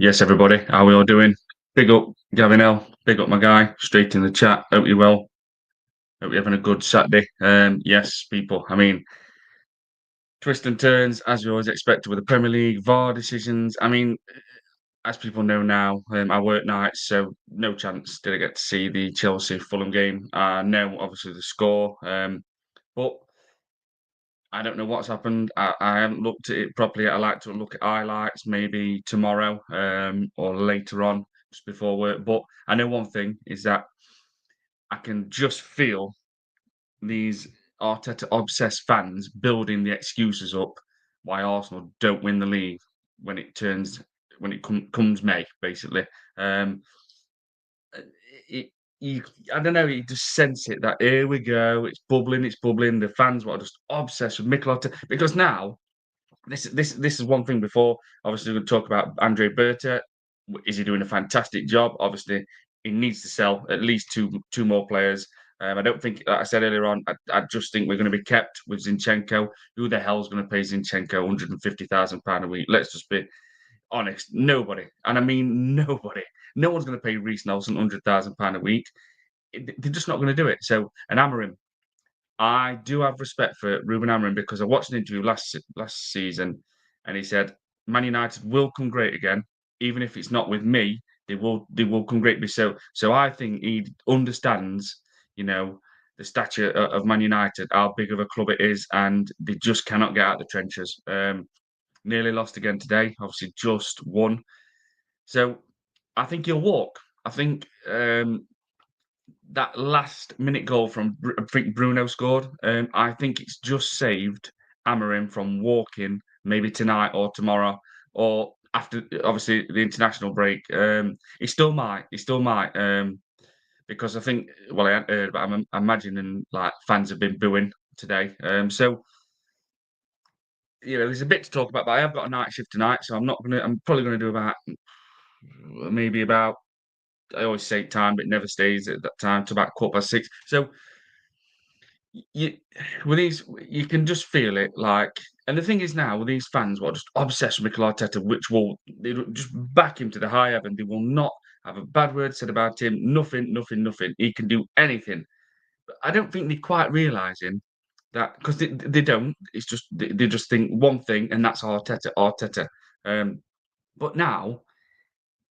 Yes, everybody. How we all doing? Big up Gavin L. Big up my guy. Straight in the chat. Hope you're well. Hope you're having a good Saturday. Yes, people. I mean, twists and turns as you always expected with the Premier League VAR decisions. I mean, as people know now, I work nights, so no chance did I get to see the Chelsea Fulham game. I know obviously the score, but I don't know what's happened. I haven't looked at it properly. I like to look at highlights maybe tomorrow or later on, just before work. But I know one thing is that I can just feel these Arteta obsessed fans building the excuses up why Arsenal don't win the league when it comes May, basically. Um, it, you, I don't know. You just sense it that here we go. It's bubbling. It's bubbling. The fans were just obsessed with Mikel Arteta because now this is one thing. Before, obviously, we're going to talk about Andre Berta. Is he doing a fantastic job? Obviously, he needs to sell at least two more players. I don't think, like I said earlier on, I just think we're going to be kept with Zinchenko. Who the hell's going to pay Zinchenko £150,000 a week? Let's just be honest. Nobody, and I mean nobody. No one's going to pay Reece Nelson £100,000 a week. They're just not going to do it. So, and Amorim, I do have respect for Ruben Amorim because I watched an interview last season, and he said Man United will come great again, even if it's not with me. They will come great. So I think he understands, you know, the stature of Man United, how big of a club it is, and they just cannot get out of the trenches. Nearly lost again today. Obviously, just won. So I think he'll walk. I think that last minute goal from I think Bruno scored. I think it's just saved Amorim from walking maybe tonight or tomorrow or after obviously the international break. He still might. He still might. Because I think I hadn't heard, but I'm imagining like fans have been booing today. So there's a bit to talk about, but I have got a night shift tonight, so I'm not gonna. I'm probably gonna do about maybe about. I always say time, but it never stays at that time to about 6:15. So you with these, you can just feel it. Like, and the thing is now with these fans, what just obsessed with Mikel Arteta, which will they just back him to the high heaven. They will not have a bad word said about him. Nothing, nothing, nothing. He can do anything. But I don't think they're quite realizing that because they don't. It's just they just think one thing, and that's Arteta, Arteta. But now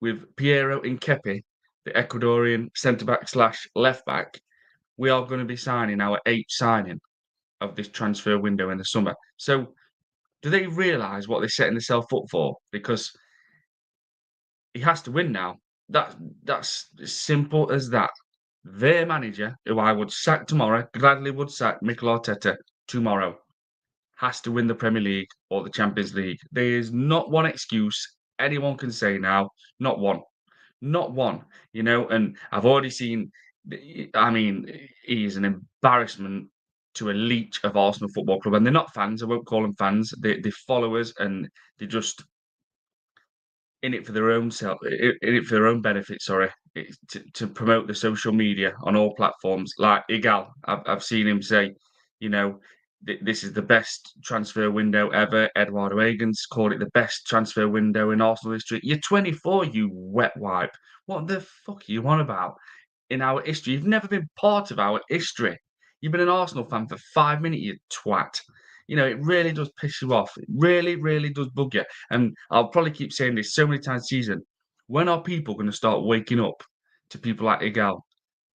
with Piero Hincapie, the Ecuadorian centre back slash left back, we are going to be signing our eighth signing of this transfer window in the summer. So, do they realise what they're setting themselves up for? Because he has to win now. That's as simple as that. Their manager, who I would sack tomorrow, gladly would sack Mikel Arteta tomorrow, has to win the Premier League or the Champions League. There is not one excuse anyone can say now. Not one. Not one. And I've already seen. I mean, he is an embarrassment to a leech of Arsenal Football Club, and they're not fans. I won't call them fans. They're followers, and they're just in it for their own self, in it for their own benefit. Sorry, to promote the social media on all platforms. Like Egal, I've seen him say, you know, this is the best transfer window ever. Eduardo Egan's called it the best transfer window in Arsenal history. You're 24, you wet wipe. What the fuck are you on about? In our history, you've never been part of our history. You've been an Arsenal fan for 5 minutes, you twat. It really does piss you off. It really, really does bug you. And I'll probably keep saying this so many times this season. When are people going to start waking up to people like Egal,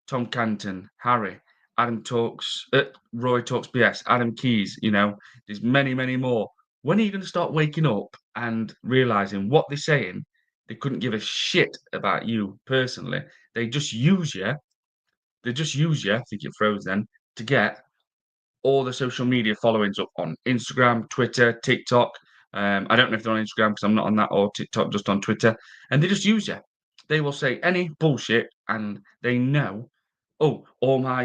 Tom Canton, Harry, Adam Talks, Roy Talks BS, Adam Keys? There's many, many more. When are you going to start waking up and realizing what they're saying? They couldn't give a shit about you personally. They just use you. They just use you. I think it froze then to get all the social media followings up on Instagram, Twitter, TikTok. I don't know if they're on Instagram because I'm not on that, or TikTok, just on Twitter. And they just use you. They will say any bullshit and they know, oh, all my,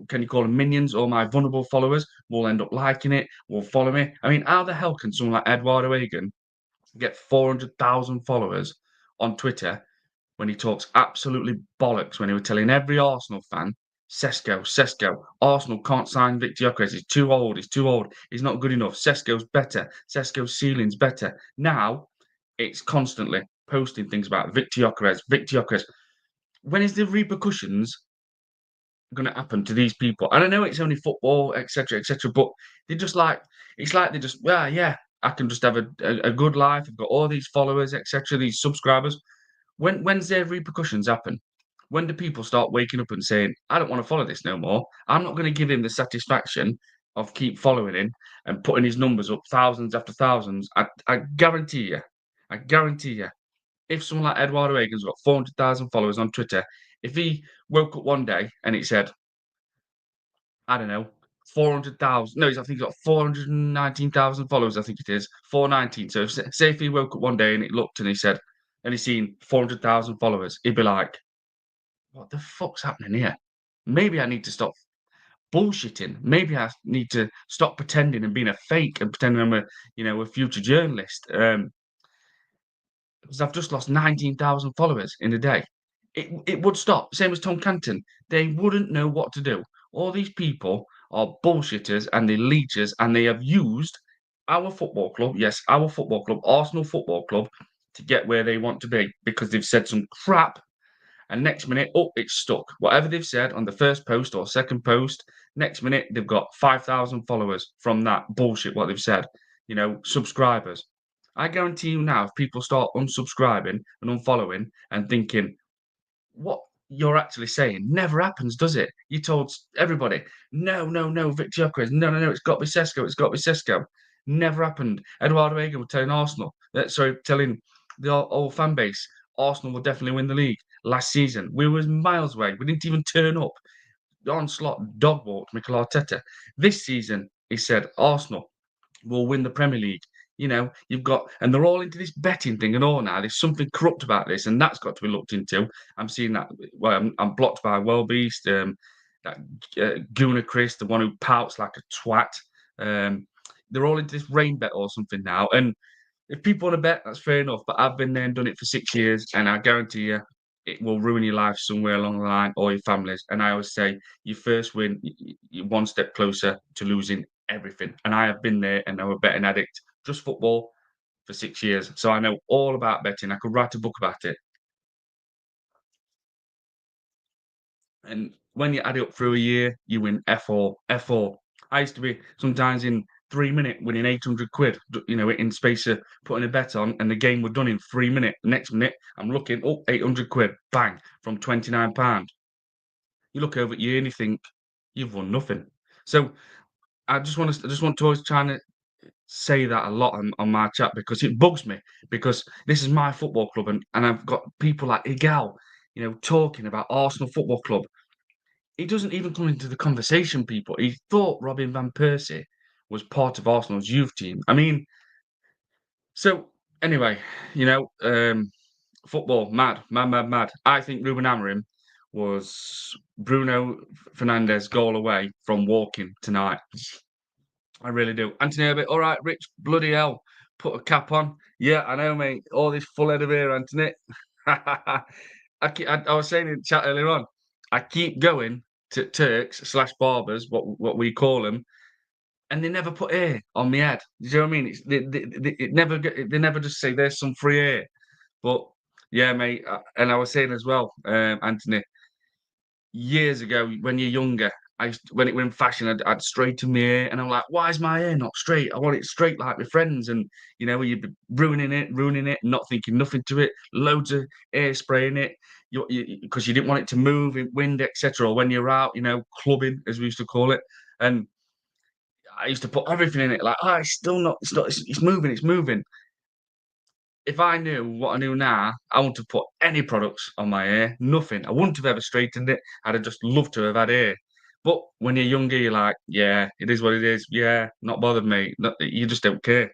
can you call them minions? All my vulnerable followers will end up liking it, will follow me. I mean, how the hell can someone like Eduardo Egan get 400,000 followers on Twitter when he talks absolutely bollocks when he was telling every Arsenal fan, Sesko, Arsenal can't sign Victor Gyökeres. He's too old. He's not good enough. Sesko's better. Sesko's ceiling's better. Now, it's constantly posting things about Victor Gyökeres, Victor Gyökeres. When is the repercussions gonna happen to these people? And I know it's only football, et cetera, but they just like it's like they just, "Well, yeah, I can just have a good life. I've got all these followers, et cetera, these subscribers." When's their repercussions happen? When do people start waking up and saying, "I don't wanna follow this no more. I'm not gonna give him the satisfaction of keep following him and putting his numbers up thousands after thousands." I guarantee you, if someone like Eduardo Egan's got 400,000 followers on Twitter, if he woke up one day and it said, I don't know, 400,000. No, I think he's got 419,000 followers, I think it is. 419. So say if he woke up one day and it looked and he said, and he's seen 400,000 followers, he'd be like, what the fuck's happening here? Maybe I need to stop bullshitting. Maybe I need to stop pretending and being a fake and pretending I'm a future journalist. Because I've just lost 19,000 followers in a day. It would stop. Same as Tom Canton. They wouldn't know what to do. All these people are bullshitters and they're leechers and they have used our football club, yes, our football club, Arsenal Football Club, to get where they want to be because they've said some crap and next minute, oh, it's stuck. Whatever they've said on the first post or second post, next minute they've got 5,000 followers from that bullshit what they've said, subscribers. I guarantee you now, if people start unsubscribing and unfollowing and thinking, what you're actually saying never happens, does it? You told everybody, no, no, no, Victor Gyökeres, no, no, no, it's got to be Sesko, it's got to be Sesko. Never happened. Eduardo Egan was telling Arsenal, telling the whole fan base, Arsenal will definitely win the league last season. We was miles away. We didn't even turn up. Onslaught dog walked Mikel Arteta. This season, he said, Arsenal will win the Premier League. You've got, and they're all into this betting thing and all now. There's something corrupt about this, and that's got to be looked into. I'm seeing that. Well, I'm blocked by Wellbeast, that Guna Chris, the one who pouts like a twat. They're all into this rain bet or something now. And if people want to bet, that's fair enough. But I've been there and done it for 6 years, and I guarantee you, it will ruin your life somewhere along the line or your families. And I always say, your first win, you're one step closer to losing everything. And I have been there, and I'm a betting addict, just football, for 6 years. So I know all about betting. I could write a book about it. And when you add it up through a year, you win F4, F4. I used to be sometimes in 3 minutes winning 800 quid, in space of putting a bet on, and the game was done in 3 minutes. The next minute, I'm looking, oh, 800 quid, bang, from £29. You look over at you and you think, you've won nothing. So I just want to always try and say that a lot on my chat because it bugs me because this is my football club and I've got people like Egal, talking about Arsenal Football Club. He doesn't even come into the conversation, people. He thought Robin van Persie was part of Arsenal's youth team. I mean, so anyway, football, mad, mad, mad, mad. I think Ruben Amorim was Bruno Fernandes goal away from walking tonight. I really do. Anthony Herbert, all right, Rich, bloody hell, put a cap on. Yeah, I know, mate. All this full head of hair, Anthony. I was saying in the chat earlier on, I keep going to Turks/barbers, what we call them, and they never put hair on my head. Do you know what I mean? They never just say there's some free hair. But yeah, mate, and I was saying as well, Anthony, years ago when you're younger, when it were in fashion, I'd straighten my hair, and I'm like, why is my hair not straight? I want it straight like my friends, and you'd be ruining it, not thinking nothing to it, loads of hairspray in it, because you didn't want it to move in wind, etc. Or when you're out, clubbing as we used to call it, and I used to put everything in it, like, it's still not, it's moving, it's moving. If I knew what I knew now, I wouldn't have put any products on my hair, nothing. I wouldn't have ever straightened it. I'd have just loved to have had hair. But when you're younger, you're like, yeah, it is what it is. Yeah, not bothered, mate. You just don't care.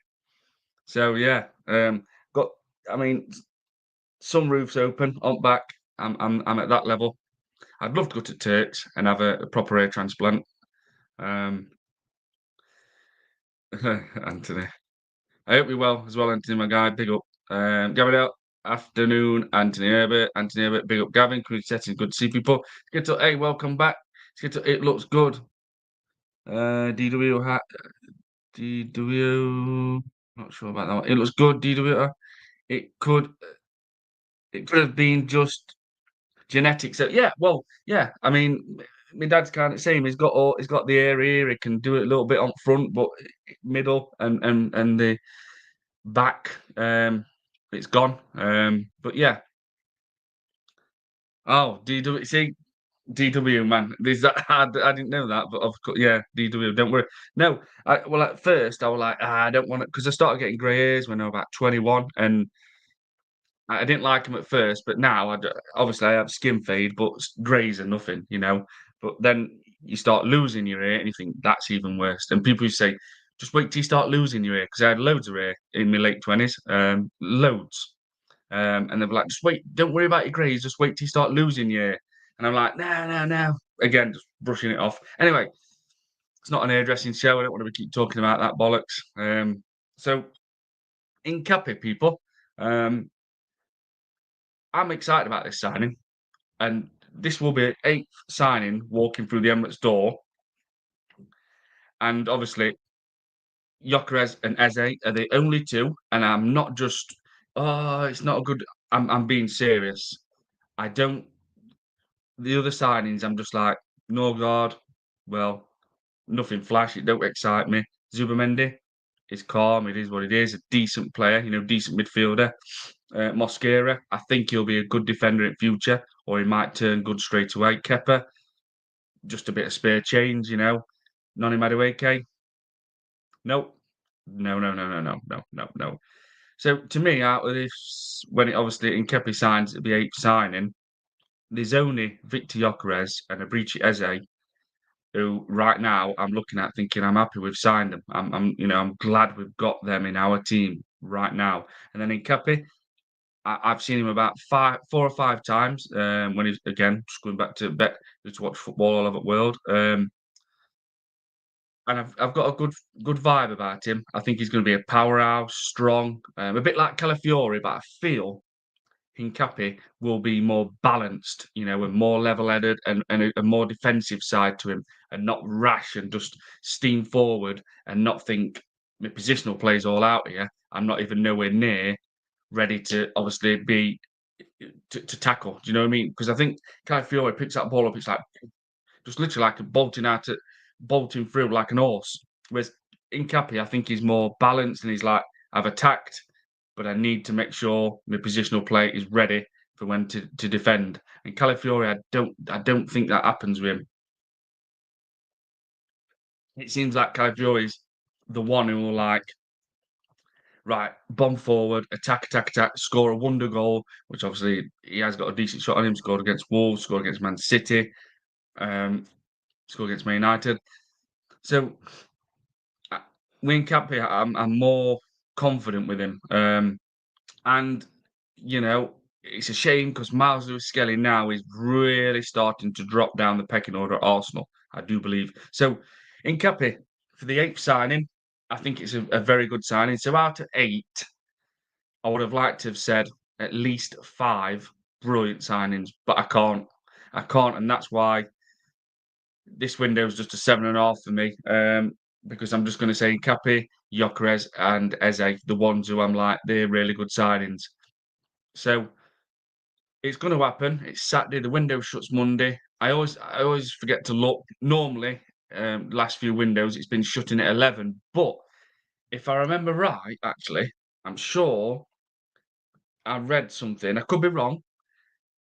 So yeah, got. I mean, some roofs open, on back. I'm at that level. I'd love to go to Turks and have a proper hair transplant. Um, Anthony. I hope you're well as well, Anthony, my guy. Big up. Gabriel, afternoon, Anthony Herbert. Anthony Herbert, big up. Gavin, setting good to see people. Hey, welcome back. It looks good. DW, DW, not sure about that one. It looks good, DW. It could. it could have been just genetics. So yeah, well, yeah. I mean, my dad's kind of same. He's got the area. He can do it a little bit on front, but middle and the back, it's gone. But yeah. Oh, DW. See, DW, man. There's that. I didn't know that, but of course, yeah, DW. Don't worry. No, well, at first I was like, I don't want it because I started getting grey hairs when I was about 21, and I didn't like them at first, but now obviously I have skin fade, but greys are nothing, you know. But then you start losing your hair, and you think that's even worse. And people say, just wait till you start losing your hair, because I had loads of hair in my late 20s, loads. And they're like, just wait, don't worry about your greys, just wait till you start losing your hair. And I'm like, no, no, no. Again, just brushing it off. Anyway, it's not an hairdressing show. I don't want to keep talking about that bollocks. So, Hincapie, people. Um, I'm excited about this signing, and this will be eighth signing walking through the Emirates door. And obviously, Gyökeres and Eze are the only two. And I'm not just, oh, it's not a good. I'm being serious. I don't. The other signings, I'm just like, no God. Well, nothing flash. It don't excite me. Zubamendi is calm. It is what it is. A decent player, decent midfielder. Mosquera, I think he'll be a good defender in future, or he might turn good straight away. Kepa, just a bit of spare change, Noni Madueke, nope. No, no, no, no, no, no, no, no. So to me, out of this, when it obviously Hincapie signs, it'll be eighth signing. There's only Victor Gyökeres and Abrici Eze who right now I'm looking at thinking I'm happy we've signed them. I'm glad we've got them in our team right now. And then Hincapie, I've seen him about 4 or 5 times. When he's again just going back to bet to watch football all over the world. And I've got a good vibe about him. I think he's going to be a powerhouse, strong, a bit like Calafiori, but I feel Hincapie will be more balanced, and more level-headed and a more defensive side to him, and not rash and just steam forward and not think my positional plays all out here. I'm not even nowhere near ready to obviously be to tackle. Do you know what I mean? Because I think Calafiori picks that ball up. It's like just literally like bolting through like an horse. Whereas Hincapie, I think he's more balanced and he's like, I've attacked, but I need to make sure my positional play is ready for when to defend. And Calafiori, I don't think that happens with him. It seems like Calafiori's the one who will like, right, bomb forward, attack, score a wonder goal, which obviously he has got a decent shot on him, scored against Wolves, scored against Man City, um, scored against Man United. So uh, Wayne Campy, I'm more confident with him. And it's a shame because Miles Lewis Skelly now is really starting to drop down the pecking order at Arsenal, I do believe. So Hincapie for the eighth signing, I think it's a very good signing. So out of eight, I would have liked to have said at least five brilliant signings, but I can't. I can't, and that's why this window is just a 7.5 for me. Because I'm just going to say Capi, Gyökeres, and Eze, the ones who I'm like, they're really good signings. So it's going to happen. It's Saturday. The window shuts Monday. I always forget to look. Normally, last few windows, it's been shutting at 11. But if I remember right, actually, I'm sure I read something. I could be wrong.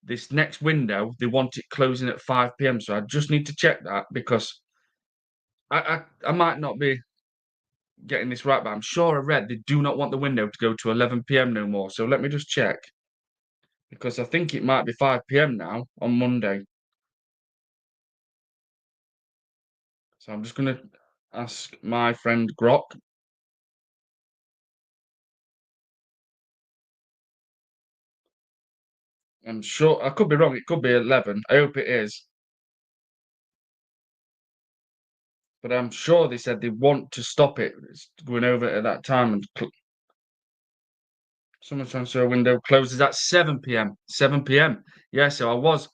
This next window, they want it closing at 5 p.m. So I just need to check that because I might not be getting this right, but I'm sure I read they do not want the window to go to 11 p.m. no more. So let me just check because I think it might be 5 p.m. now on Monday. So I'm just going to ask my friend Grok. I'm sure I could be wrong. It could be 11. I hope it is. But I'm sure they said they want to stop it. It's going over at that time and summer transfer window closes at 7 p.m. 7 p.m. Yeah, so I was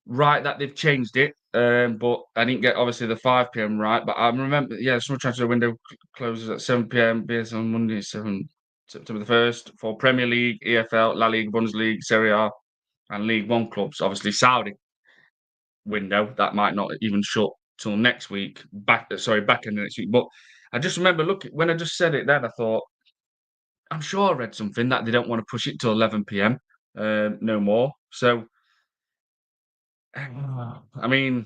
right that they've changed it. But I didn't get obviously the 5 p.m. right. But I remember, yeah, summer transfer window closes at 7 p.m. based on Monday 7. September the 1st for Premier League, EFL, La Liga, Bundesliga, Serie A, and League One clubs. Obviously, Saudi window that might not even shut till next week. Back in the next week. But I just remember looking when I just said it. Then I thought, I'm sure I read something that they don't want to push it to 11 p.m. No more. So, I mean,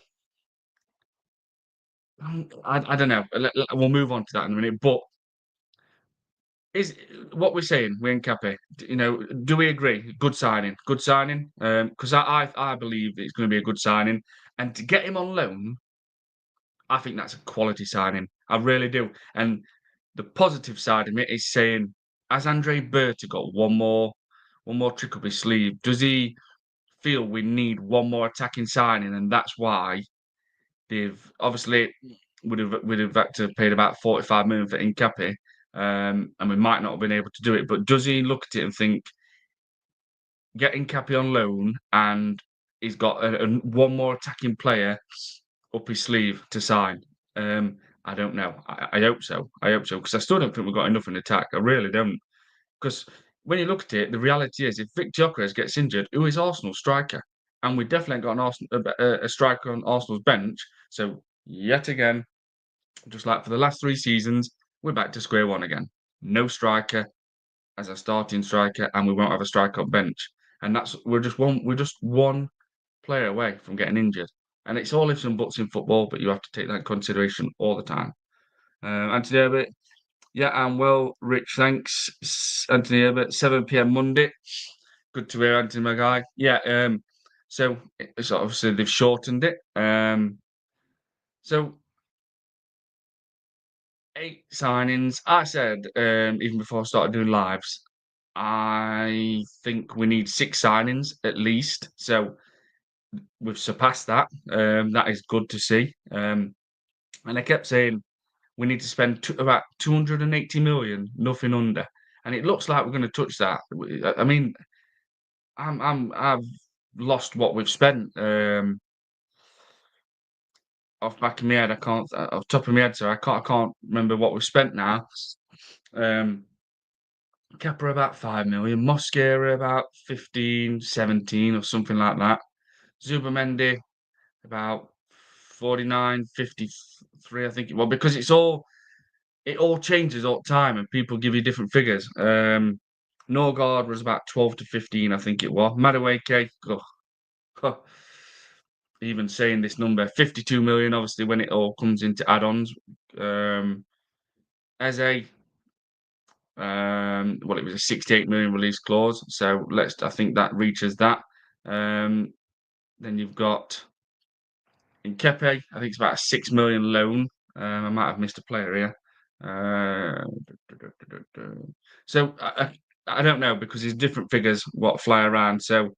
I don't know. We'll move on to that in a minute. But is what we're saying, we're in Cape. Do we agree? Good signing, good signing. Because I believe it's going to be a good signing, and to get him on loan, I think that's a quality signing. I really do. And the positive side of it is saying, has Andre Berta got one more trick up his sleeve? Does he feel we need one more attacking signing, and that's why they've obviously would have had to paid about 45 million for Hincapie, and we might not have been able to do it. But does he look at it and think, get Hincapie on loan, and he's got one more attacking player up his sleeve to sign? I don't know. I hope so. I hope so because I still don't think we've got enough in attack. I really don't. Because when you look at it, the reality is if Victor Gyökeres gets injured, who is Arsenal's striker? And we definitely ain't got a striker on Arsenal's bench. So yet again, just like for the last 3 seasons, we're back to square one again. No striker as a starting striker, and we won't have a striker on bench. And we're just one player away from getting injured. And it's all ifs and buts in football, but you have to take that in consideration all the time. Anthony Herbert, yeah, I'm well. Rich, thanks. Anthony Herbert, 7 p.m. Monday. Good to hear, Anthony, my guy. Yeah, so it's obviously they've shortened it. So 8 signings. I said, even before I started doing lives, I think we need 6 signings at least. So we've surpassed that. That is good to see. And I kept saying we need to spend about 280 million, nothing under. And it looks like we're going to touch that. I mean, I've lost what we've spent. Off back of my head, I can't. Off top of my head, so I can't remember what we've spent now. Um, Kepa about 5 million, Mosquera about 15, 17 or something like that. Zubamendi about 49, 53, I think. Well, because it all changes all the time and people give you different figures. Norgard was about 12 to 15, I think it was. Madueke, even saying this number, 52 million, obviously, when it all comes into add-ons. Eze, well, it was a 68 million release clause, so I think that reaches that. Then you've got in Kepe, I think it's about a 6 million loan. I might have missed a player here. Uh, so I don't know because there's different figures what fly around. So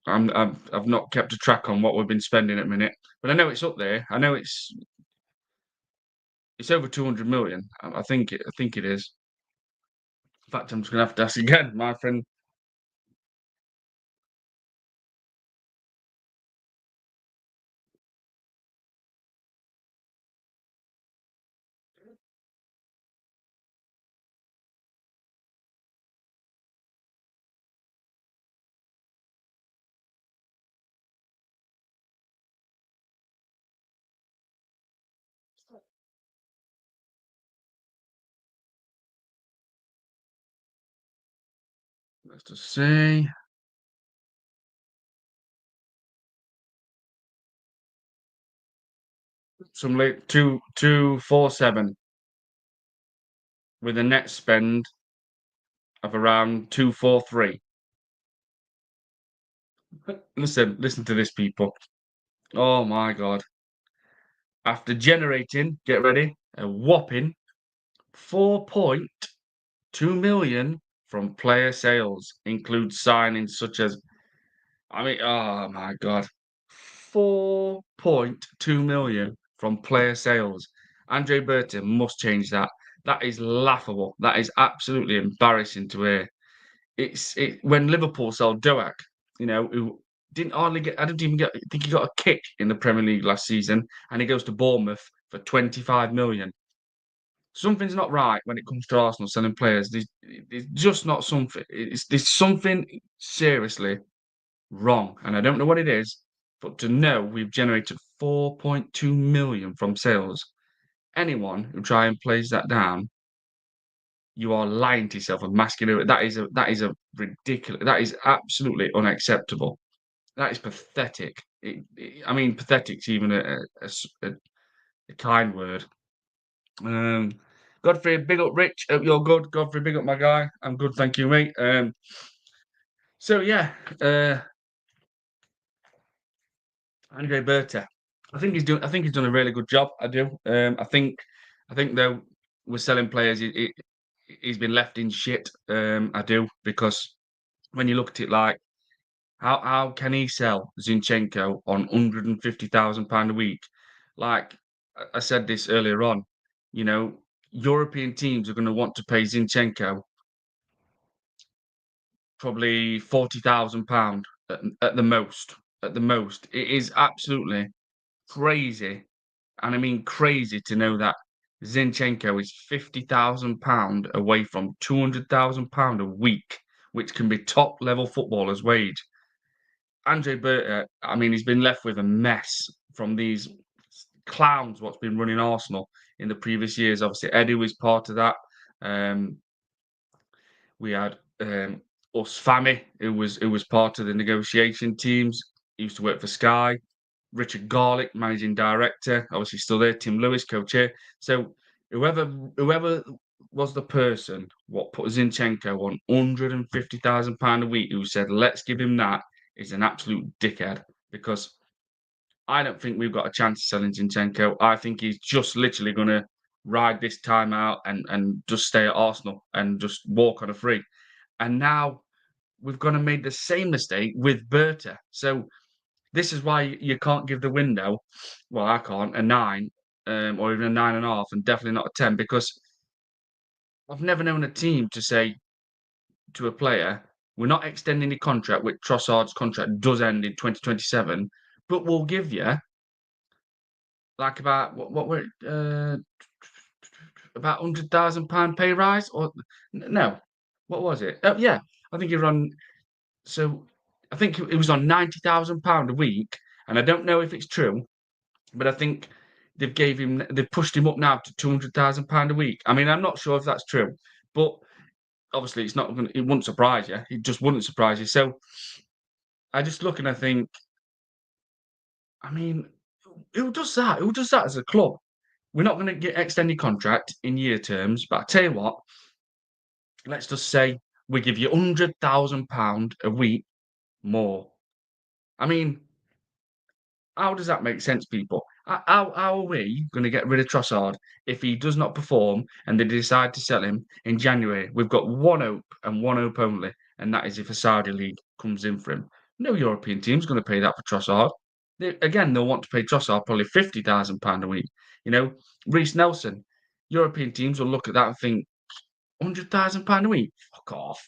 I've not kept a track on what we've been spending at the minute, but I know it's up there. I know it's over 200 million. I think it is. In fact, I'm just gonna have to ask again, my friend. Let's just see. Some late 247 with a net spend of around 243. Listen to this, people. Oh my God. After generating, get ready, a whopping 4.2 million from player sales, includes signings such as, I mean, oh my God, 4.2 million from player sales. Andre Berta must change that. That is laughable. That is absolutely embarrassing to hear. It when Liverpool sold Doak, who didn't hardly get. I didn't even get. I think he got a kick in the Premier League last season, and he goes to Bournemouth for 25 million. something's not right when it comes to Arsenal selling players. There's just not something. There's something seriously wrong, and I don't know what it is. But to know we've generated 4.2 million from sales, anyone who try and plays that down, you are lying to yourself and masking it. That is a ridiculous. That is absolutely unacceptable. That is pathetic. I mean, pathetic's even a kind word. Um, Godfrey, big up Rich. Hope you're good. Godfrey, big up my guy. I'm good, thank you, mate. So yeah, Andre Berta. I think he's done a really good job. I do. I think though we're selling players, he's been left in shit. I do because when you look at it, like how can he sell Zinchenko on £150,000 a week? Like I said this earlier on, you know, European teams are going to want to pay Zinchenko probably £40,000 at the most. At the most, it is absolutely crazy, and I mean crazy to know that Zinchenko is £50,000 away from £200,000 a week, which can be top level footballers' wage. Andre Berta, I mean, he's been left with a mess from these clowns. What's been running Arsenal in the previous years? Obviously, Eddie was part of that. Um, we had Us Fami, who was part of the negotiation teams. He used to work for Sky. Richard Garlick, managing director, obviously still there. Tim Lewis, co-chair. So whoever was the person what put Zinchenko on £150,000 a week, who said let's give him that, is an absolute dickhead, because I don't think we've got a chance of selling Zinchenko. I think he's just literally going to ride this time out and just stay at Arsenal and just walk on a free. And now we've gone and made the same mistake with Berta. So this is why you can't give the window, well, I can't, a 9, or even a 9.5, and definitely not a 10, because I've never known a team to say to a player, "We're not extending the contract," which Trossard's contract does end in 2027, "but we'll give you, like, about what were about £100,000 pay rise?" Or no, what was it? Yeah, I think he was on. So I think it was on £90,000 a week, and I don't know if it's true, but I think they've pushed him up now to £200,000 a week. I mean, I'm not sure if that's true, but obviously it wouldn't surprise you. It just wouldn't surprise you. So I just look and I think, I mean, who does that? Who does that as a club? We're not going to get extended contract in year terms, but I tell you what, let's just say we give you £100,000 a week more. I mean, how does that make sense, people? How are we going to get rid of Trossard if he does not perform and they decide to sell him in January? We've got one hope and one hope only, and that is if a Saudi league comes in for him. No European team's going to pay that for Trossard. They'll want to pay Trossard probably £50,000 a week. You know, Reece Nelson, European teams will look at that and think, £100,000 a week? Fuck off.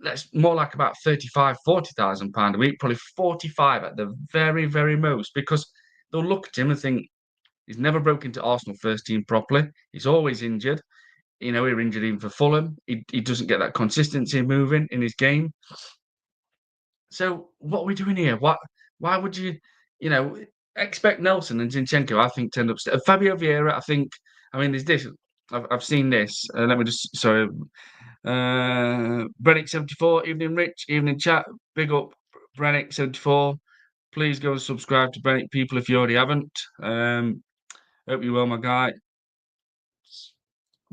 That's more like about 35, £40,000 a week, probably 45 at the very, very most, because they'll look at him and think he's never broken into Arsenal first team properly. He's always injured. You know, he was injured even for Fulham. He doesn't get that consistency moving in his game. So what are we doing here? Why would you, you know, expect Nelson and Zinchenko, I think, to end up Fabio Vieira, I think, I mean, there's this. I've seen this. Let me just, sorry. Brennick74, evening Rich, evening chat. Big up Brennick74. Please go and subscribe to Brennick, people, if you already haven't. Hope you're well, my guy.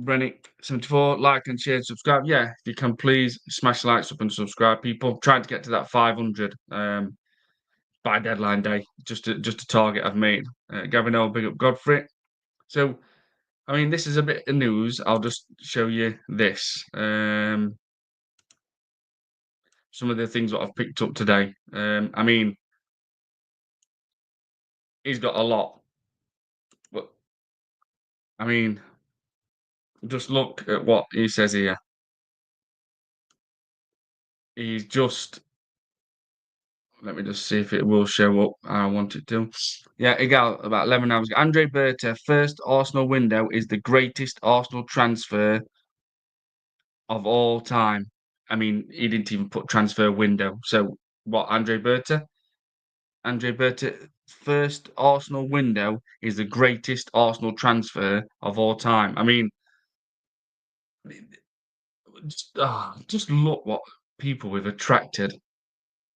Brennick74, like and share and subscribe. Yeah, if you can, please smash the likes up and subscribe, people. Trying to get to that 500 by deadline day, just a target I've made. Gavin O, big up Godfrey. So, I mean, this is a bit of news. I'll just show you this. Some of the things that I've picked up today. I mean, he's got a lot, but I mean, just look at what he says here. He's just Let me just see if it will show up. I want it to. Yeah, Egal, about 11 hours ago. Andre Berta, first Arsenal window, is the greatest Arsenal transfer of all time. I mean, he didn't even put transfer window. So what, Andre Berta? Andre Berta, first Arsenal window is the greatest Arsenal transfer of all time. I mean, just look what people we've attracted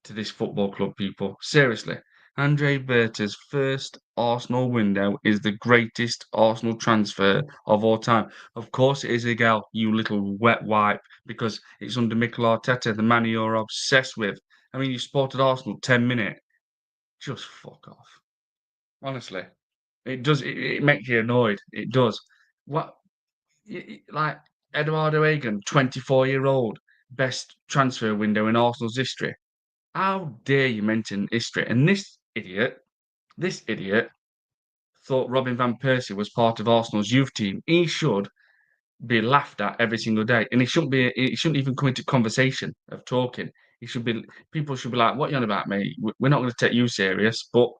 to this football club, people. Seriously. Andre Berta's first Arsenal window is the greatest Arsenal transfer of all time. Of course it is Egal, you little wet wipe, because it's under Mikel Arteta, the man you're obsessed with. I mean, you supported Arsenal 10 minutes. Just fuck off. Honestly. It does, it makes you annoyed. It does. What, like, Eduardo Egan, 24-year-old, best transfer window in Arsenal's history. How dare you mention history? And this idiot thought Robin van Persie was part of Arsenal's youth team. He should be laughed at every single day, and he shouldn't even come into conversation of talking. He should be. People should be like, "What are you on about, mate? We're not going to take you serious." But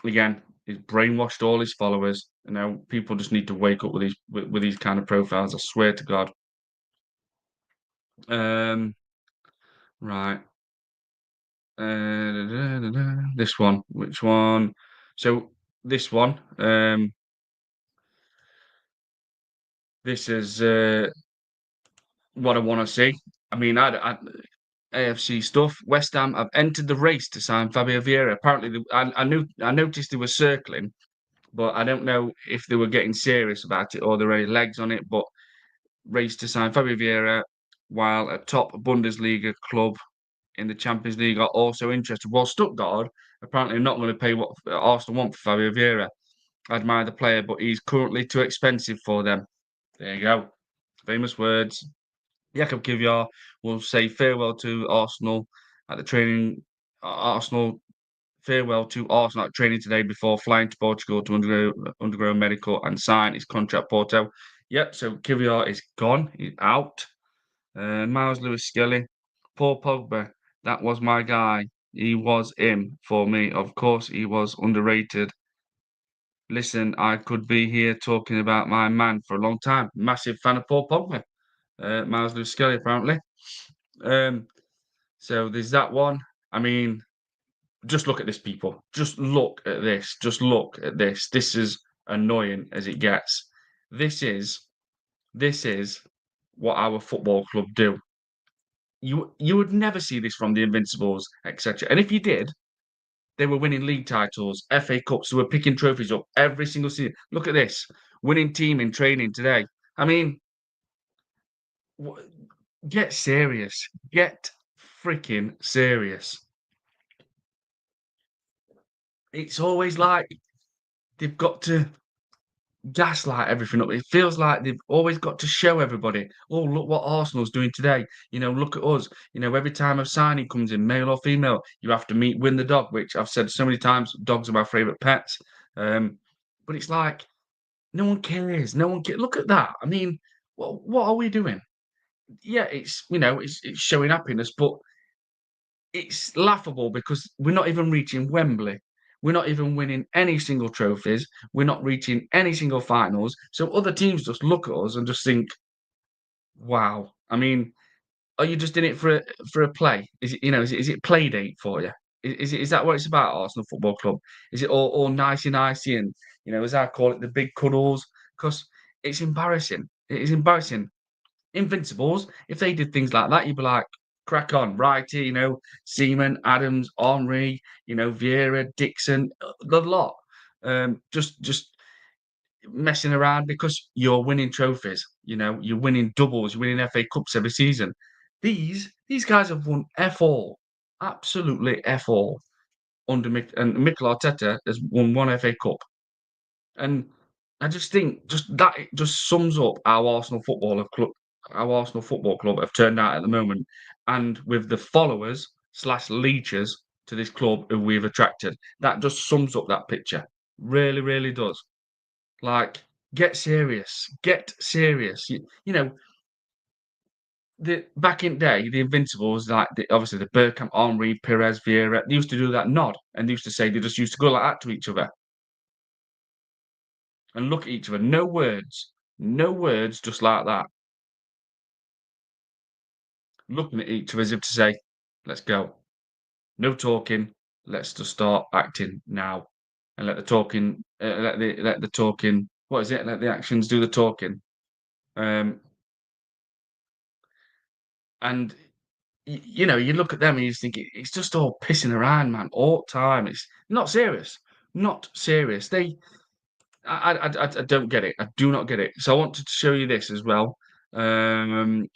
again, he's brainwashed all his followers. You know, people just need to wake up with these kind of profiles. I swear to God. Um, right. This one. Which one? So this one. This is what I want to see. I mean, AFC stuff. West Ham have entered the race to sign Fabio Vieira. Apparently, I noticed they were circling, but I don't know if they were getting serious about it or there were any legs on it. But race to sign Fabio Vieira, while a top Bundesliga club in the Champions League are also interested. Well, Stuttgart apparently not going to pay what Arsenal want for Fabio Vieira. I admire the player, but he's currently too expensive for them. There you go. Famous words. Jakub Kivior will say farewell to Arsenal at the training. Arsenal farewell to Arsenal at training today before flying to Portugal to undergo a medical and sign his contract. Porto. Yep. So Kivior is gone. He's out. Miles Lewis Skelly, Paul Pogba. That was my guy. He was him for me. Of course, he was underrated. Listen, I could be here talking about my man for a long time. Massive fan of Paul Pogba. Miles Lewis Skelly, apparently. Um, so there's that one. I mean, just look at this, people. Just look at this. Just look at this. This is annoying as it gets. This is this is what our football club do. You would never see this from the Invincibles, etc. And if you did, they were winning league titles, FA Cups. They were picking trophies up every single season. Look at this, winning team in training today. I mean, get serious. Get freaking serious. It's always like they've got to gaslight everything up. It feels like they've always got to show everybody, oh, look what Arsenal's doing today. You know, look at us. You know, every time a signing comes in, male or female, you have to win the dog, which I've said so many times, dogs are my favourite pets. But it's like, no one cares. No one cares. Look at that. I mean, what are we doing? Yeah, it's showing happiness, but it's laughable because we're not even reaching Wembley. We're not even winning any single trophies. We're not reaching any single finals. So other teams just look at us and just think, "Wow." I mean, are you just in it for a play? Is it is it play date for you? Is that what it's about, Arsenal Football Club? Is it all nicey and as I call it, the big cuddles? Because it's embarrassing. It is embarrassing. Invincibles, if they did things like that, you'd be like, crack on, righty, Seaman, Adams, Henry, Vieira, Dixon, the lot. Just messing around because you're winning trophies. You're winning doubles, you're winning FA Cups every season. These guys have won F all, absolutely F all under Mikel Arteta has won one FA Cup. And I just think just that it just sums up how Arsenal Football Club have turned out at the moment, and with the followers slash leeches to this club who we've attracted. That just sums up that picture. Really, really does. Like, get serious. Get serious. the back in day, the Invincibles, like obviously the Bergkamp, Henry, Perez, Vieira, they used to do that nod, and they used to say they just used to go like that to each other and look at each other. No words, just like that, looking at each other as if to say, "Let's go." No talking. Let's just start acting now, and let the talking. Let the talking. What is it? Let the actions do the talking. Um, and you look at them and you just think it's just all pissing around, man, all the time. It's not serious. Not serious. I don't get it. I do not get it. So I wanted to show you this as well. Um,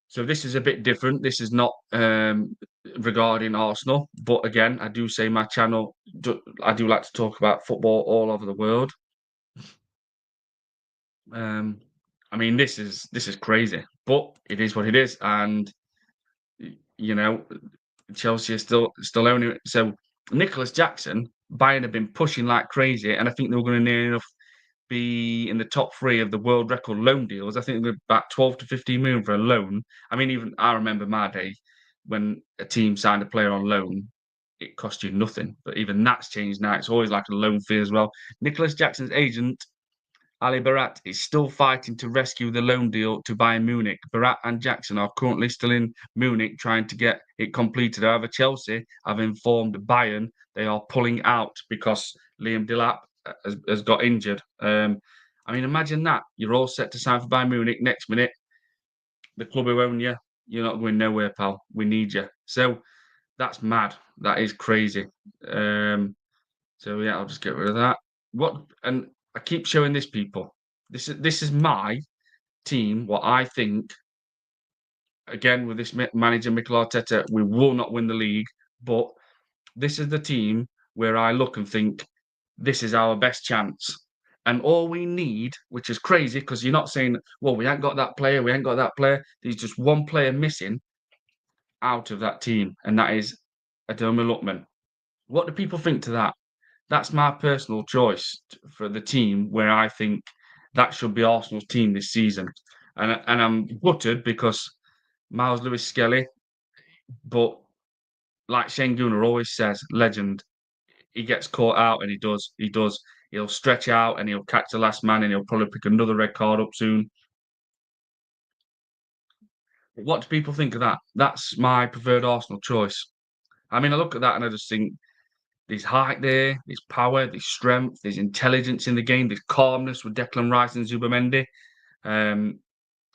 so this is a bit different. This is not regarding Arsenal, but again, I do say my channel. I do like to talk about football all over the world. Um, I mean, this is crazy, but it is what it is, and you know, Chelsea are still owning it. So Nicholas Jackson, Bayern have been pushing like crazy, and I think they were going to near enough be in the top three of the world record loan deals. I think they're about 12 to 15 million for a loan. I mean, even I remember my day when a team signed a player on loan, it cost you nothing. But even that's changed now. It's always like a loan fee as well. Nicholas Jackson's agent Ali Barat is still fighting to rescue the loan deal to Bayern Munich. Barat and Jackson are currently still in Munich trying to get it completed. However, Chelsea have informed Bayern they are pulling out because Liam Delap has got injured. I mean, imagine that. You're all set to sign for Bayern Munich. Next minute, the club who own you, you're not going nowhere, pal. We need you. So that's mad. That is crazy. So yeah, I'll just get rid of that. What and I keep showing this people. This is my team. What I think again with this manager Mikel Arteta, we will not win the league, but this is the team where I look and think this is our best chance. And all we need, which is crazy, because you're not saying, well, we ain't got that player, we ain't got that player. There's just one player missing out of that team, and that is Adoma Lookman. What do people think to that? That's my personal choice for the team where I think that should be Arsenal's team this season. And I'm gutted because Miles Lewis Skelly, but like Shane Gunnar always says, legend, he gets caught out and he does. He'll stretch out and he'll catch the last man and he'll probably pick another red card up soon. What do people think of that? That's my preferred Arsenal choice. I mean, I look at that and I just think there's height there, there's power, there's strength, there's intelligence in the game, there's calmness with Declan Rice and Zubamendi. Um,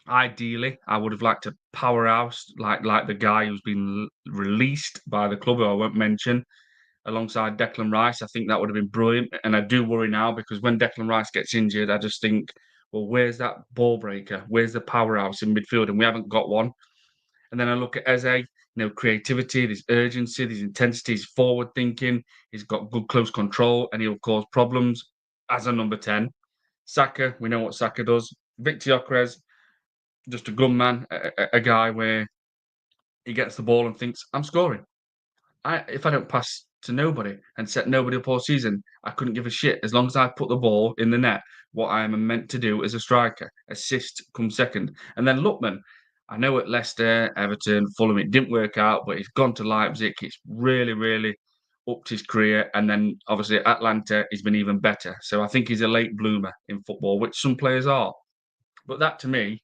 Ideally, I would have liked a powerhouse like the guy who's been released by the club, who I won't mention, alongside Declan Rice. I think that would have been brilliant. And I do worry now because when Declan Rice gets injured, I just think, well, where's that ball breaker? Where's the powerhouse in midfield? And we haven't got one. And then I look at Eze, creativity, there's urgency, there's intensity, he's forward thinking, he's got good close control, and he'll cause problems as a number 10. Saka, we know what Saka does. Victor Gyökeres, just a gunman, a guy where he gets the ball and thinks, I'm scoring. If I don't pass to nobody and set nobody up all season, I couldn't give a shit. As long as I put the ball in the net, what I am meant to do as a striker, assist come second. And then Lookman, I know at Leicester, Everton, Fulham, it didn't work out, but he's gone to Leipzig. It's really, really upped his career. And then obviously at Atlanta, he's been even better. So I think he's a late bloomer in football, which some players are. But that to me,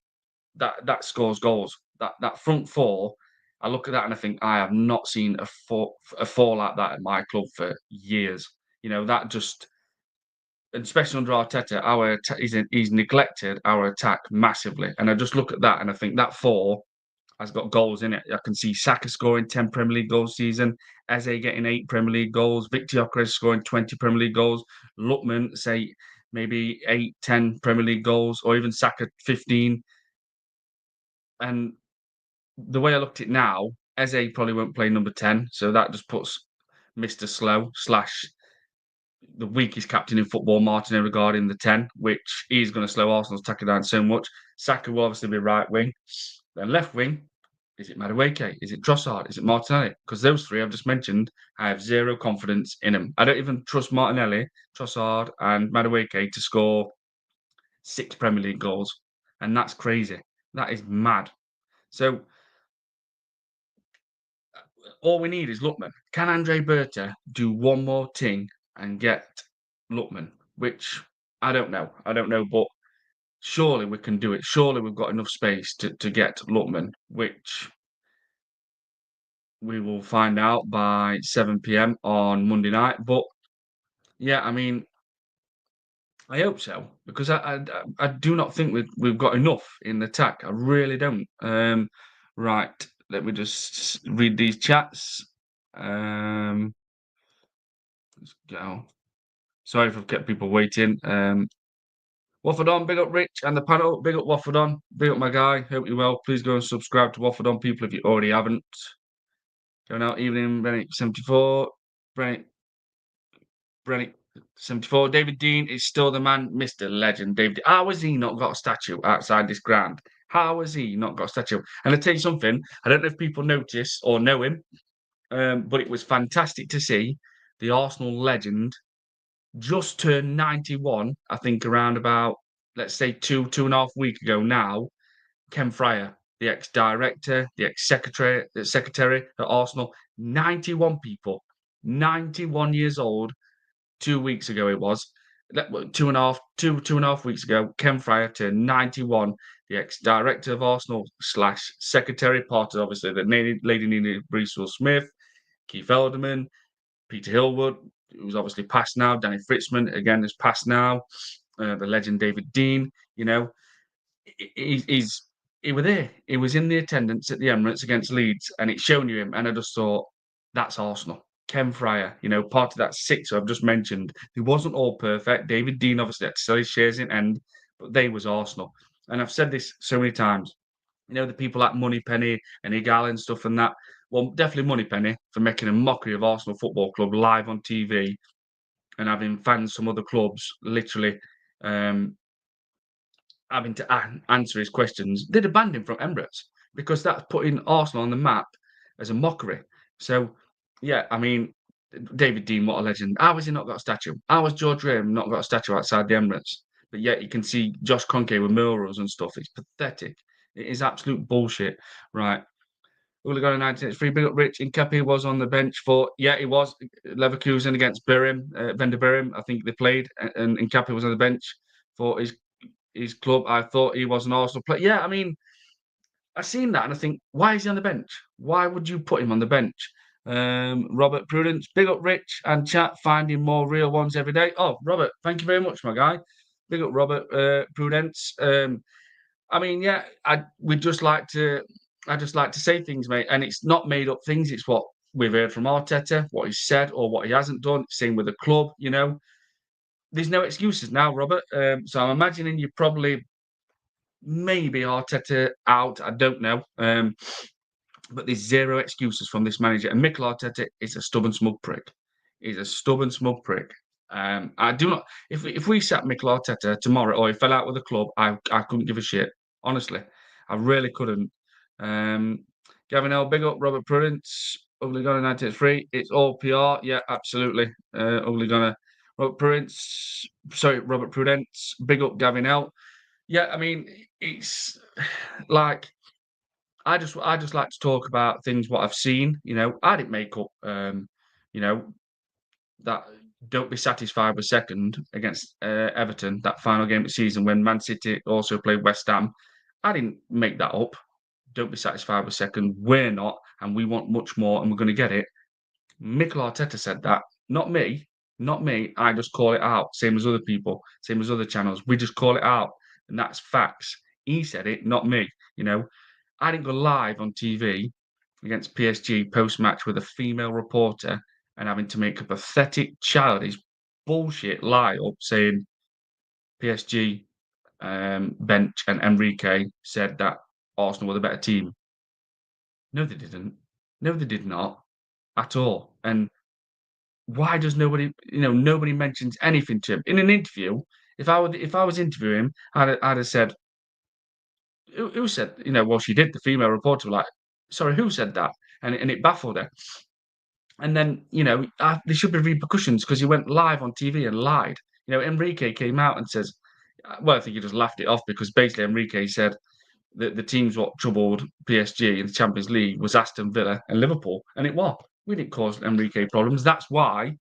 that scores goals. That front four, I look at that and I think I have not seen a four like that at my club for years. That just, especially under Arteta, he's neglected our attack massively. And I just look at that and I think that four has got goals in it. I can see Saka scoring 10 Premier League goals season, Eze getting 8 Premier League goals, Victor Gyökeres scoring 20 Premier League goals, Lookman, say, maybe 8, 10 Premier League goals, or even Saka 15. And the way I looked at it now, Eze probably won't play number 10, so that just puts Mr. Slow slash the weakest captain in football, Martin Odegaard, in the 10, which is going to slow Arsenal's tackle down so much. Saka will obviously be right wing. Then left wing, is it Madueke? Is it Trossard? Is it Martinelli? Because those three I've just mentioned, I have zero confidence in them. I don't even trust Martinelli, Trossard, and Madueke to score 6 Premier League goals. And that's crazy. That is mad. So all we need is Lookman. Can Andre Berta do one more thing and get Lookman? Which I don't know. I don't know, but surely we can do it. Surely we've got enough space to get Lookman, which we will find out by 7 p.m. on Monday night. But yeah, I mean, I hope so because I do not think we've got enough in the attack. I really don't. Right, let me just read these chats. Let's go. Sorry if I've kept people waiting. Wafford on, big up Rich and the panel. Big up Wafford on. Big up my guy. Hope you're well. Please go and subscribe to Wafford on, people, if you already haven't. Going out evening, Brennick74. Brennick 74. David Dean is still the man, Mr. Legend. David, how has he not got a statue outside this ground? How has he not got a statue? And I'll tell you something, I don't know if people notice or know him, but it was fantastic to see the Arsenal legend just turned 91, I think around about, let's say, two and a half weeks ago now. Ken Fryer, the ex-director, the ex-secretary, the secretary at Arsenal, 91 people, 91 years old. 2 weeks ago it was. Two and a half weeks ago, Ken Fryer turned 91, the ex-director of Arsenal slash secretary, part of obviously the Lady Nina Breeswell Smith, Keith Elderman, Peter Hillwood, who's obviously passed now. Danny Fritzman, again, is passed now. The legend David Dean, you know, he was there. He was in the attendance at the Emirates against Leeds, and it's shown you him. And I just thought, that's Arsenal. Ken Fryer, part of that six I've just mentioned. It wasn't all perfect. David Dean obviously had to sell his shares in end, but they was Arsenal. And I've said this so many times. The people like Moneypenny and Egal and stuff and that. Well, definitely Moneypenny for making a mockery of Arsenal Football Club live on TV and having fans from other clubs literally having to answer his questions. They'd have banned him from Emirates because that's putting Arsenal on the map as a mockery. So, yeah, I mean, David Dean, what a legend. How has he not got a statue? How has George Graham not got a statue outside the Emirates? But yet you can see Josh Kroenke with Milrose and stuff. It's pathetic. It is absolute bullshit. Right. Hooligan 1983, big up Rich. Hincapie was on the bench for, yeah, he was. Leverkusen against Birim, Venda Birim, I think they played, and Hincapie was on the bench for his club. I thought he was an Arsenal player. Yeah, I mean, I seen that and I think, why is he on the bench? Why would you put him on the bench? Robert Prudence, big up Rich and chat, finding more real ones every day. Oh, Robert, thank you very much, my guy. Big up Robert Prudence. I mean, yeah, I just like to say things, mate, and it's not made up things. It's what we've heard from Arteta, what he's said or what he hasn't done. Same with the club, There's no excuses now, Robert. So I'm imagining you probably maybe Arteta out. I don't know. But there's zero excuses from this manager. And Mikel Arteta is a stubborn, smug prick. He's a stubborn, smug prick. I do not. If we sat Mikel Arteta tomorrow, or he fell out with the club, I couldn't give a shit. Honestly, I really couldn't. Gavin L, big up Robert Prudence. Ugly Gunner 93. It's all PR. Yeah, absolutely. Ugly Gunner. Robert Prudence. Sorry, Robert Prudence. Big up Gavin L. Yeah, I mean, it's like I just like to talk about things what I've seen. I didn't make up. You know that don't be satisfied with second against Everton, that final game of the season when Man City also played West Ham. I didn't make that up. Don't be satisfied with second. We're not, and we want much more, and we're going to get it. Mikel Arteta said that, not me. Not me. I just call it out, same as other people, same as other channels. We just call it out, and that's facts. He said it, not me. I didn't go live on TV against PSG post-match with a female reporter and having to make a pathetic, childish bullshit lie up saying PSG bench and Enrique said that Arsenal were the better team. No, they didn't. No, they did not at all. And why does nobody mentions anything to him in an interview? If I was interviewing him, I'd have said, who said, well, she did. The female reporter was like, sorry, who said that? And it baffled her. And then, there should be repercussions because he went live on TV and lied. Enrique came out and says, well, I think he just laughed it off because basically Enrique said, the teams what troubled PSG in the Champions League was Aston Villa and Liverpool, and it was. We didn't cause Enrique problems. That's why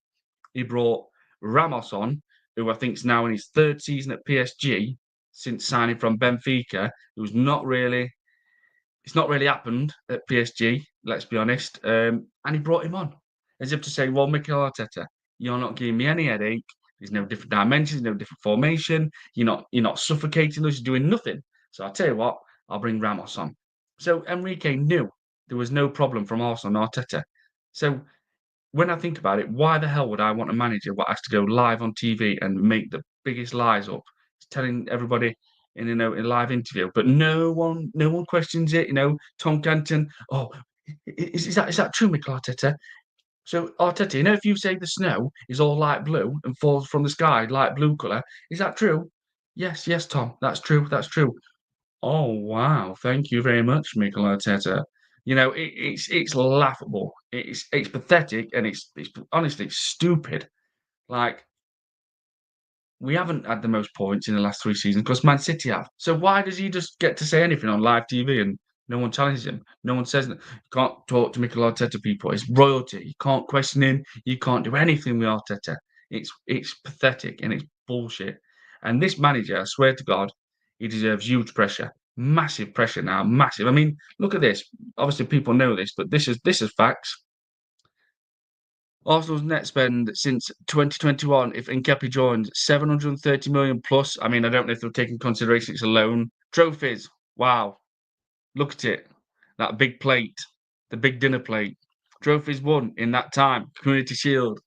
he brought Ramos on, who I think is now in his third season at PSG since signing from Benfica, who's not really it's not really happened at PSG, let's be honest. And he brought him on as if to say, well, Mikel Arteta, you're not giving me any headache. There's no different dimensions, no different formation. You're not suffocating us. You're doing nothing. So I'll tell you what, I'll bring Ramos on. So Enrique knew there was no problem from Arsenal and Arteta. So when I think about it, why the hell would I want a manager what has to go live on TV and make the biggest lies up, telling everybody in in a live interview, but no one questions it. Tom Canton. Oh, is that true, Mikel Arteta? So Arteta, if you say the snow is all light blue and falls from the sky, light blue color, is that true? Yes, yes, Tom, that's true. That's true. Oh wow! Thank you very much, Mikel Arteta. It's laughable. It's pathetic, and it's honestly stupid. Like we haven't had the most points in the last three seasons because Man City have. So why does he just get to say anything on live TV and no one challenges him? No one says that. You can't talk to Mikel Arteta people. It's royalty. You can't question him. You can't do anything with Arteta. It's pathetic and it's bullshit. And this manager, I swear to God, he deserves huge pressure. Massive pressure now. Massive. I mean, look at this. Obviously, people know this, but this is facts. Arsenal's net spend since 2021, if Hincapie joins, 730 million plus. I mean, I don't know if they'll take in consideration it's a loan. Trophies. Wow. Look at it. That big plate, the big dinner plate. Trophies won in that time. Community Shield.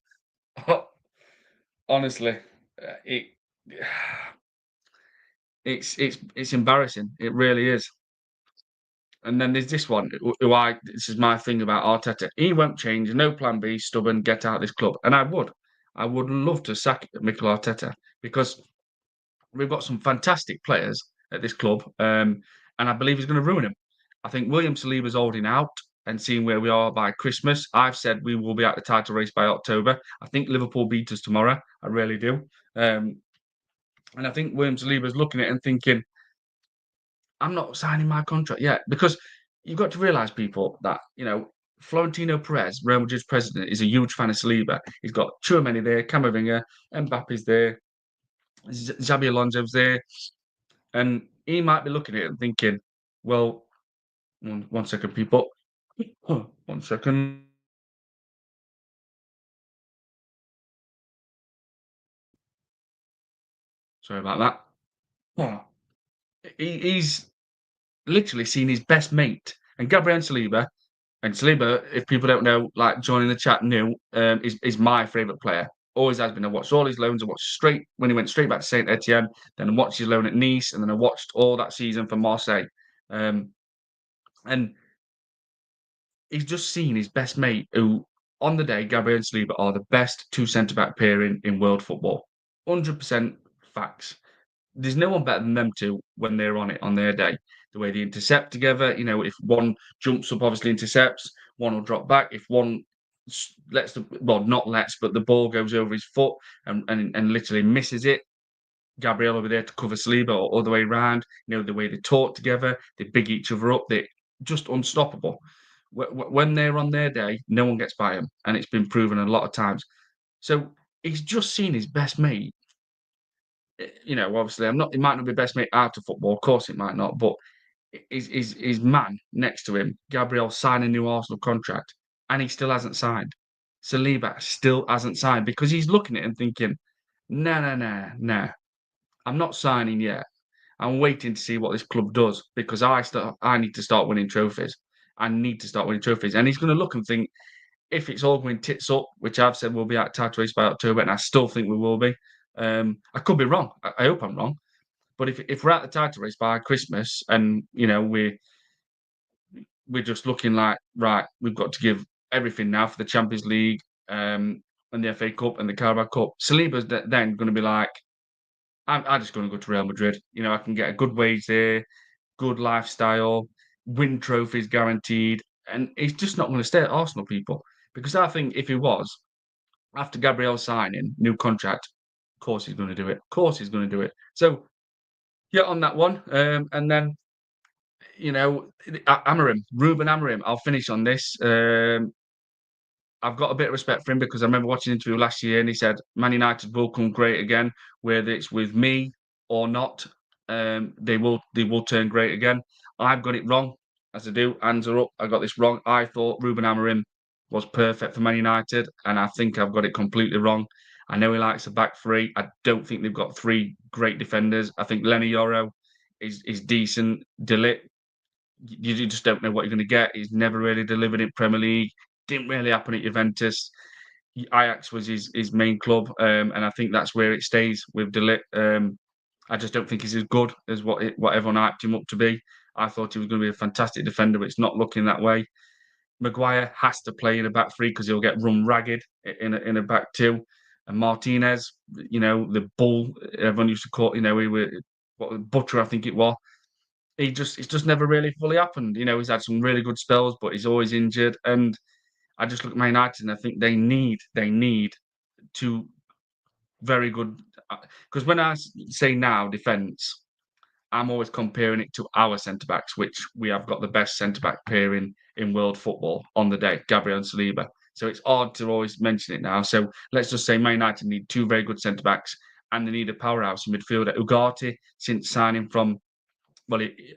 Honestly, it it's embarrassing. It really is. And then there's this one, this is my thing about Arteta. He won't change, no plan B, stubborn, get out of this club. And I would. I would love to sack Mikel Arteta because we've got some fantastic players at this club. And I believe he's going to ruin him. I think William Saliba's holding out and seeing where we are by Christmas. I've said we will be at the title race by October. I think Liverpool beat us tomorrow. I really do. And I think William Saliba's looking at it and thinking, I'm not signing my contract yet because you've got to realize, people, that Florentino Perez, Real Madrid's president, is a huge fan of Saliba. He's got Tchouameni there, Camavinga, Mbappe's there, Xabi Alonso's there, and he might be looking at it and thinking, "Well, one second, people, 1 second, sorry about that." He's literally seen his best mate and Gabriel Saliba. And Saliba, if people don't know, like joining the chat new, is my favourite player. Always has been. I watched all his loans. I watched straight when he went straight back to Saint Etienne. Then I watched his loan at Nice, and then I watched all that season for Marseille. Um, and he's just seen his best mate, who on the day, Gabriel and Saliba are the best two centre back pairing in world football. 100% facts. There's no one better than them two when they're on it on their day. The way they intercept together, if one jumps up, obviously intercepts, one will drop back. If one lets not lets, but the ball goes over his foot and literally misses it, Gabriel will be there to cover Saliba or other way around. The way they talk together, they big each other up. They're just unstoppable. When they're on their day, no one gets by them, and it's been proven a lot of times. So he's just seen his best mate. Obviously, I'm not. It might not be best mate out of football. Of course, it might not. But his man next to him, Gabriel, signed a new Arsenal contract, and he still hasn't signed. Saliba still hasn't signed because he's looking at it and thinking, "No, no, no, no. I'm not signing yet. I'm waiting to see what this club does because I need to start winning trophies. I need to start winning trophies." And he's going to look and think, if it's all going tits up, which I've said we'll be at title race by October, and I still think we will be. I could be wrong. I hope I'm wrong. But if we're at the title race by Christmas and we're just looking like, right, we've got to give everything now for the Champions League, and the FA Cup and the Carabao Cup. Saliba's then going to be like, I'm just going to go to Real Madrid. I can get a good wage there, good lifestyle, win trophies guaranteed, and he's just not going to stay at Arsenal, people. Because I think if he was, after Gabriel signing new contract, of course he's going to do it. Of course he's going to do it. So yeah, on that one, and then Amorim, Ruben Amorim. I'll finish on this. I've got a bit of respect for him because I remember watching an interview last year and he said Man United will come great again, whether it's with me or not. They will turn great again. I've got it wrong, as I do. Hands are up. I got this wrong. I thought Ruben Amorim was perfect for Man United, and I think I've got it completely wrong. I know he likes a back three. I don't think they've got three great defenders. I think Lenny Yoro is decent. De Ligt, you just don't know what you're going to get. He's never really delivered in Premier League. Didn't really happen at Juventus. Ajax was his main club, and I think that's where it stays with De Ligt. I just don't think he's as good as what everyone hyped him up to be. I thought he was going to be a fantastic defender, but it's not looking that way. Maguire has to play in a back three because he'll get run ragged in a back two. And Martinez, the bull everyone used to call, he was what Butcher, I think it was. It's just never really fully happened. He's had some really good spells, but he's always injured. And I just look at Man United and I think they need two very good. Because when I say now defence, I'm always comparing it to our centre backs, which we have got the best centre back pairing in world football on the day, Gabriel and Saliba. So it's odd to always mention it now. So let's just say Man United need two very good centre backs and they need a powerhouse in midfielder. Ugarte, since signing from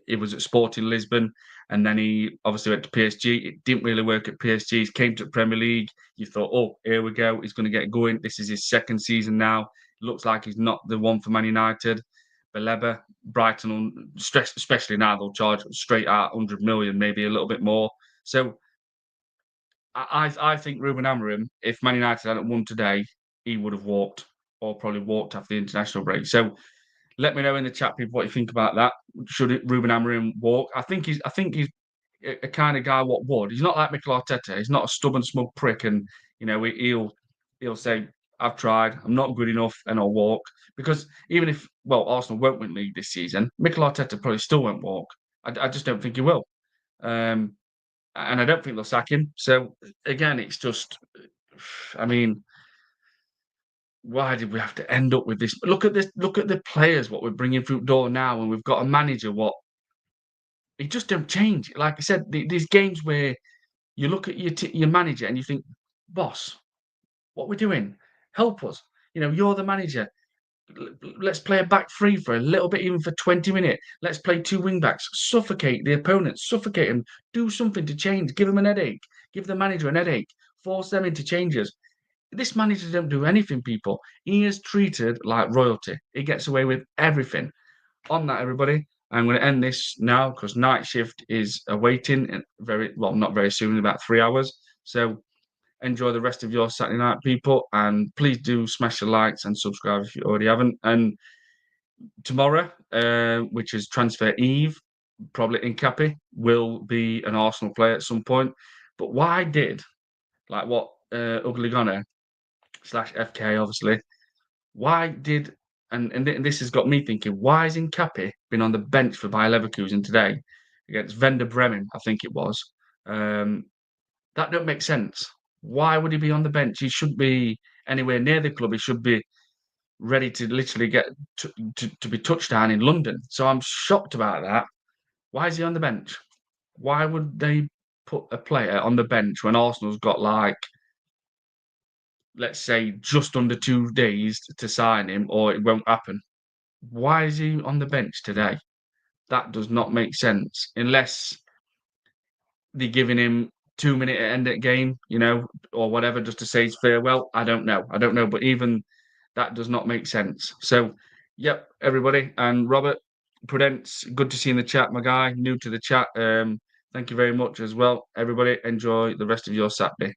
he was at Sporting Lisbon, and then he obviously went to PSG. It didn't really work at PSG. He came to the Premier League. You thought, oh, here we go. He's going to get going. This is his second season now. Looks like he's not the one for Man United. Baleba, Brighton, especially now, they'll charge straight out 100 million, maybe a little bit more. So I think Ruben Amorim, if Man United hadn't won today, he would have walked or probably walked after the international break. So let me know in the chat, people, what you think about that. Should Ruben Amorim walk? I think he's a kind of guy what would. He's not like Mikel Arteta. He's not a stubborn, smug prick, and he'll say, "I've tried. I'm not good enough, and I'll walk." Because even if Arsenal won't win league this season, Mikel Arteta probably still won't walk. I just don't think he will, and I don't think they'll sack him. So again, it's just, I mean, why did we have to end up with this? Look at this. Look at the players what we're bringing through the door now, and we've got a manager what he just don't change. Like I said, these games where you look at your manager and you think, boss, what we're doing, help us. You're the manager. Let's play a back three for a little bit, even for 20 minutes. Let's play two wing backs, suffocate the opponents, suffocate them, do something to change, give them an headache, give the manager an headache, force them into changes. This manager don't do anything, people. He is treated like royalty. He gets away with everything. On that, everybody, I'm going to end this now because night shift is awaiting in not very soon, in about 3 hours. So enjoy the rest of your Saturday night, people, and please do smash the likes and subscribe if you already haven't. And tomorrow, which is transfer eve, probably Hincapie will be an Arsenal player at some point. But why did Ugly Gunner / FK, obviously, why did and this has got me thinking, why has Hincapie been on the bench for Bayer Leverkusen today against Werder Bremen, I think it was? That don't make sense. Why would he be on the bench? He shouldn't be anywhere near the club. He should be ready to literally get to be touchdown in London. So I'm shocked about that. Why is he on the bench? Why would they put a player on the bench when Arsenal's got let's say, just under 2 days to sign him, or it won't happen? Why is he on the bench today? That does not make sense unless they're giving him 2 minute at end of game, or whatever, just to say his farewell. I don't know. But even that does not make sense. So, yep, everybody. And Robert Prudence, good to see you in the chat, my guy, new to the chat. Thank you very much as well. Everybody, enjoy the rest of your Saturday.